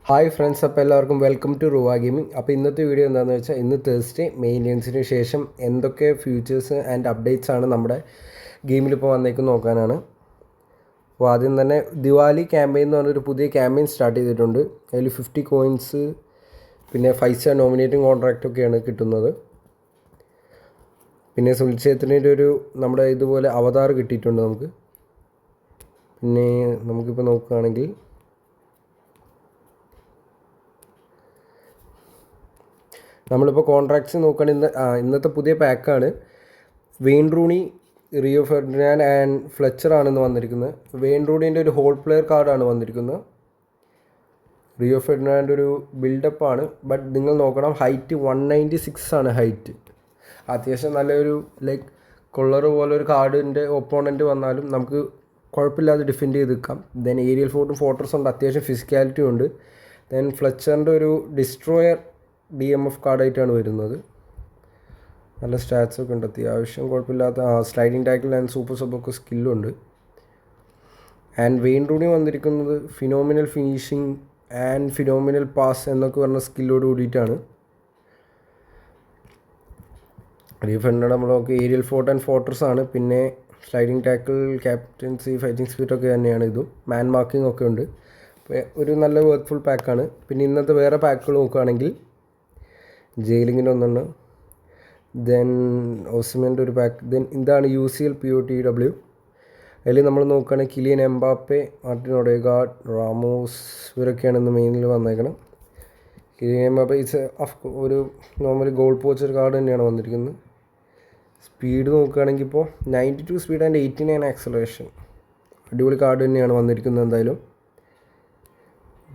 Hi friends, അപ്പോൾ എല്ലാവർക്കും welcome to റുവ gaming. അപ്പോൾ ഇന്നത്തെ വീഡിയോ എന്താണെന്ന് വെച്ചാൽ ഇന്ന് തേഴ്സ്ഡേ മെയ് ഇന്ത്യൻസിന് ശേഷം എന്തൊക്കെ ഫ്യൂച്ചേഴ്സ് ആൻഡ് അപ്ഡേറ്റ്സ് ആണ് നമ്മുടെ ഗെയിമിൽ ഇപ്പോൾ വന്നേക്കും നോക്കാനാണ്. അപ്പോൾ ആദ്യം തന്നെ ദിവാലി ക്യാമ്പയിൻ എന്ന് പറഞ്ഞൊരു പുതിയ ക്യാമ്പയിൻ സ്റ്റാർട്ട് ചെയ്തിട്ടുണ്ട്. അതിൽ 50 കോയിൻസ് പിന്നെ 5 സ്റ്റാർ നോമിനേറ്റിംഗ് കോൺട്രാക്റ്റൊക്കെയാണ് കിട്ടുന്നത്. പിന്നെ സുനിൽ ഛേത്രിയുടെ ഒരു നമ്മുടെ ഇതുപോലെ അവതാർ കിട്ടിയിട്ടുണ്ട് നമുക്ക്. പിന്നെ നമുക്കിപ്പോൾ നോക്കുകയാണെങ്കിൽ നമ്മളിപ്പോൾ കോൺട്രാക്ട്സ് നോക്കുകയാണെങ്കിൽ ഇന്നത്തെ പുതിയ പാക്കാണ്. Wayne Rooney, Rio Ferdinand and Fletcher ആണെന്ന് വന്നിരിക്കുന്നത്. വെയിൻ റൂണീൻ്റെ ഒരു ഹോൾ പ്ലെയർ കാർഡാണ് വന്നിരിക്കുന്നത്. റിയോ ഫെർഡിനാൻഡ് ഒരു ബിൽഡപ്പാണ്. ബട്ട് നിങ്ങൾ നോക്കണം, ഹൈറ്റ് 196 ആണ് ഹൈറ്റ്. അത്യാവശ്യം നല്ലൊരു ലൈക്ക് കൊള്ളർ പോലെ ഒരു കാർഡിൻ്റെ ഒപ്പോണൻറ്റ് വന്നാലും നമുക്ക് കുഴപ്പമില്ലാതെ ഡിഫെൻഡ് ചെയ്ത് നിൽക്കാം. ദെൻ ഏരിയൽ ഫോർട്രസ് ഉണ്ട്, അത്യാവശ്യം ഫിസിക്കാലിറ്റി ഉണ്ട്. ദെൻ ഫ്ലെച്ചറിൻ്റെ ഒരു ഡിസ്ട്രോയർ DMF കാർഡായിട്ടാണ് വരുന്നത്. നല്ല സ്റ്റാറ്റ്സൊക്കെ ഉണ്ട്, അത്യാവശ്യം കുഴപ്പമില്ലാത്ത സ്ലൈഡിങ് ടാക്കിൾ ആൻഡ് സൂപ്പർ സബൊക്കെ സ്കില്ലുണ്ട്. ആൻഡ് വെയിൻ റൂണി വന്നിരിക്കുന്നത് phenomenal finishing and phenomenal pass എന്നൊക്കെ പറഞ്ഞ സ്കില്ലോട് കൂടിയിട്ടാണ്. റീഫണ്ട് നമ്മളൊക്കെ ഏരിയൽ ഫോർട്ട് ആൻഡ് ഫോർട്രസ് ആണ്. പിന്നെ sliding tackle, captaincy, fighting spirit ഒക്കെ തന്നെയാണ് ഇതും. മാൻ മാർക്കിംഗ് ഒക്കെ ഉണ്ട്. ഒരു നല്ല വർക്ക്ഫുൾ പാക്കാണ്. പിന്നെ ഇന്നത്തെ വേറെ പാക്കുകൾ നോക്കുകയാണെങ്കിൽ ജെയിലിങ്ങിൻ്റെ ഒന്നുണ്ട്. ദെൻ ഓസിമെൻ്റെ ഒരു പാക്ക്. ദെൻ ഇതാണ് UCL POTW. അതിൽ നമ്മൾ നോക്കുകയാണെങ്കിൽ Kylian Mbappe, Martin Odegaard, Ramos ഇവരൊക്കെയാണ് ഇന്ന് മെയിനിൽ വന്നേക്കണം. കിലിയൻ എംബാപ്പെ ഒരു നോർമലി ഗോൾ പോച്ചർ കാർഡ് തന്നെയാണ് വന്നിരിക്കുന്നത്. സ്പീഡ് നോക്കുകയാണെങ്കിൽ ഇപ്പോൾ 92 സ്പീഡ് ആൻഡ് 89 ആക്സലറേഷൻ. അടിപൊളി കാർഡ് തന്നെയാണ് വന്നിരിക്കുന്നത് എന്തായാലും.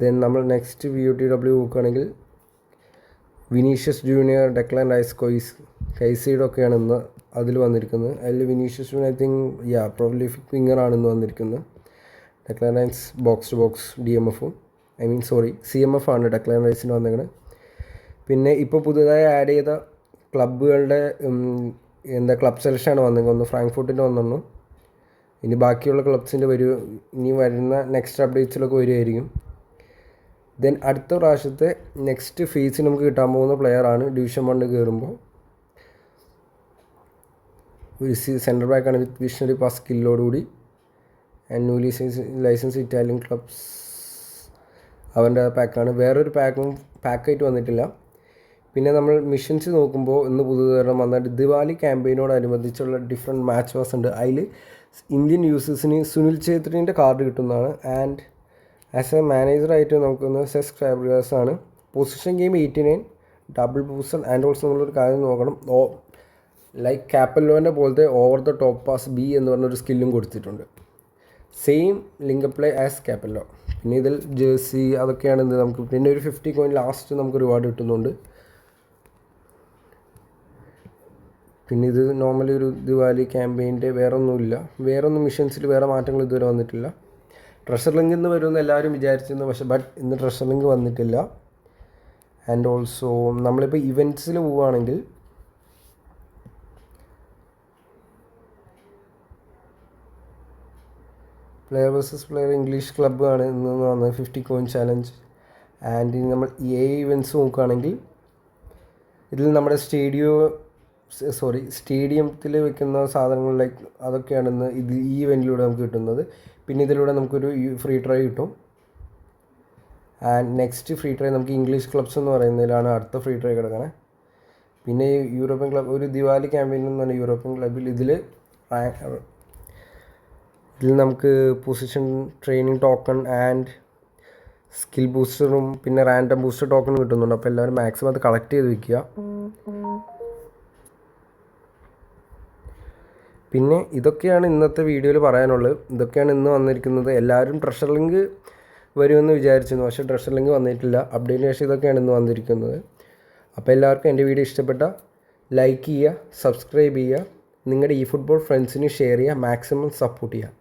ദെൻ നമ്മൾ നെക്സ്റ്റ് POTW നോക്കുകയാണെങ്കിൽ വിനീഷ്യസ് ജൂനിയർ, ഡെക്ലാൻ റൈസ്, കൈസൈഡൊക്കെയാണ് ഇന്ന് അതിൽ വന്നിരിക്കുന്നത്. അതിൽ Vinicius junior I think prolific വിങ്ങറാണ് ഇന്ന് വന്നിരിക്കുന്നത്. Declan Rice box to box DMFഉം CMF ആണ് ഡെക്ലാൻ റൈസിന് വന്നിരിക്കുന്നത്. പിന്നെ ഇപ്പോൾ പുതുതായി ആഡ് ചെയ്ത ക്ലബ്ബുകളുടെ ക്ലബ് സെലക്ഷനാണ് വന്നിരിക്കുന്നത്. ഒന്ന് ഫ്രാങ്ക്ഫർട്ടിൻ്റെ വന്നു. ഇനി ബാക്കിയുള്ള ക്ലബ്സിൻ്റെ ഇനി വരുന്ന നെക്സ്റ്റ് അപ്ഡേറ്റ്സിലൊക്കെ വരുമായിരിക്കും. ദെൻ അടുത്ത പ്രാവശ്യത്തെ നെക്സ്റ്റ് ഫേസിൽ നമുക്ക് കിട്ടാൻ പോകുന്ന പ്ലെയറാണ് ഡിവിഷൻ 1 കയറുമ്പോൾ ഒരു സെൻറ്റർ ബാക്കാണ് വിത്ത് വിഷണറി പാസ് സ്കില്ലോടുകൂടി and newly license Italian clubs അവൻ്റെ പാക്കാണ്. വേറൊരു പാക്കായിട്ട് വന്നിട്ടില്ല. പിന്നെ നമ്മൾ മിഷൻസ് നോക്കുമ്പോൾ ഇന്ന് പുതുതരം വന്ന ദിവാലി ക്യാമ്പയിനോടനുബന്ധിച്ചുള്ള ഡിഫറെൻറ്റ് മാച്ച് വാസ് ഉണ്ട്. അതിൽ ഇന്ത്യൻ യൂസേഴ്സിന് സുനിൽ ഛേത്രീൻ്റെ കാർഡ് കിട്ടുന്നതാണ്. ആൻഡ് ആസ് എ മാനേജറായിട്ട് നമുക്കൊന്ന് സെസ് ഫാബ്രികാസാണ്. Position game 89, double booster and also നമ്മളൊരു കാര്യം നോക്കണം, ലൈക്ക് കാപ്പല്ലോൻ്റെ പോലത്തെ over the top pass B എന്ന് പറഞ്ഞൊരു സ്കില്ലും കൊടുത്തിട്ടുണ്ട്. Same link play as Capello. പിന്നെ ഇതിൽ ജേഴ്സി അതൊക്കെയാണ് ഇത് നമുക്ക്. പിന്നെ ഒരു 50 കോയിൻ ലാസ്റ്റ് നമുക്ക് റിവാർഡ് കിട്ടുന്നുണ്ട്. പിന്നെ ഇത് നോർമലി ഒരു ദിവാലി ക്യാമ്പയിൻ്റെ വേറൊന്നും മിഷൻസിൽ വേറെ മാറ്റങ്ങൾ ഇതുവരെ വന്നിട്ടില്ല. ട്രഷർ ലിങ്ക് ഇന്ന് വരുമെന്ന് എല്ലാവരും വിചാരിച്ചിരുന്നു, പക്ഷേ ഇന്ന് ട്രഷർ ലിങ്ക് വന്നിട്ടില്ല. ആൻഡ് ഓൾസോ നമ്മളിപ്പോൾ ഇവൻറ്റ്സിൽ പോവുകയാണെങ്കിൽ player versus player English club ആണ് ഇന്ന് വന്നത് 50 കോയിൻ ചാലഞ്ച്. ആൻഡ് ഇനി നമ്മൾ ഇവൻറ്റ്സ് നോക്കുകയാണെങ്കിൽ ഇതിൽ നമ്മുടെ സ്റ്റേഡിയത്തിൽ വെക്കുന്ന സാധനങ്ങൾ ലൈക്ക് അതൊക്കെയാണ് ഇന്ന് ഈ ഇവൻറ്റിലൂടെ നമുക്ക് കിട്ടുന്നത്. പിന്നെ ഇതിലൂടെ നമുക്കൊരു ഫ്രീ ട്രൈ കിട്ടും. ആൻഡ് നെക്സ്റ്റ് ഫ്രീ ട്രൈ നമുക്ക് ഇംഗ്ലീഷ് ക്ലബ്സ് എന്ന് പറയുന്നതിലാണ് അടുത്ത ഫ്രീ ട്രൈ കിടക്കണേ. പിന്നെ യൂറോപ്യൻ ക്ലബ് ഒരു ദിവാലി ക്യാമ്പയിൻ എന്ന് പറഞ്ഞാൽ യൂറോപ്യൻ ക്ലബ്ബിൽ ഇതിൽ നമുക്ക് position training token and skill ബൂസ്റ്ററും പിന്നെ റാൻഡം ബൂസ്റ്റർ ടോക്കണും കിട്ടുന്നുണ്ട്. അപ്പോൾ എല്ലാവരും മാക്സിമം അത് കളക്ട് ചെയ്ത് വയ്ക്കുക. പിന്നെ ഇതൊക്കെയാണ് ഇന്നത്തെ വീഡിയോയിൽ പറയാനുള്ളത്. ഇതൊക്കെയാണ് ഇന്ന് വന്നിരിക്കുന്നത്. എല്ലാവരും ട്രഷർ ലിങ്ക് വരുമെന്ന് വിചാരിച്ചിരുന്നു, പക്ഷേ ട്രഷർ ലിങ്ക് വന്നിട്ടില്ല. അപ്ഡേറ്റിന് ശേഷം ഇതൊക്കെയാണ് ഇന്ന് വന്നിരിക്കുന്നത്. അപ്പോൾ എല്ലാവർക്കും എൻ്റെ വീഡിയോ ഇഷ്ടപ്പെട്ട ലൈക്ക് ചെയ്യുക, സബ്സ്ക്രൈബ് ചെയ്യുക, നിങ്ങളുടെ ഈ ഫുട്ബോൾ ഫ്രണ്ട്സിന് ഷെയർ ചെയ്യുക, മാക്സിമം സപ്പോർട്ട് ചെയ്യുക.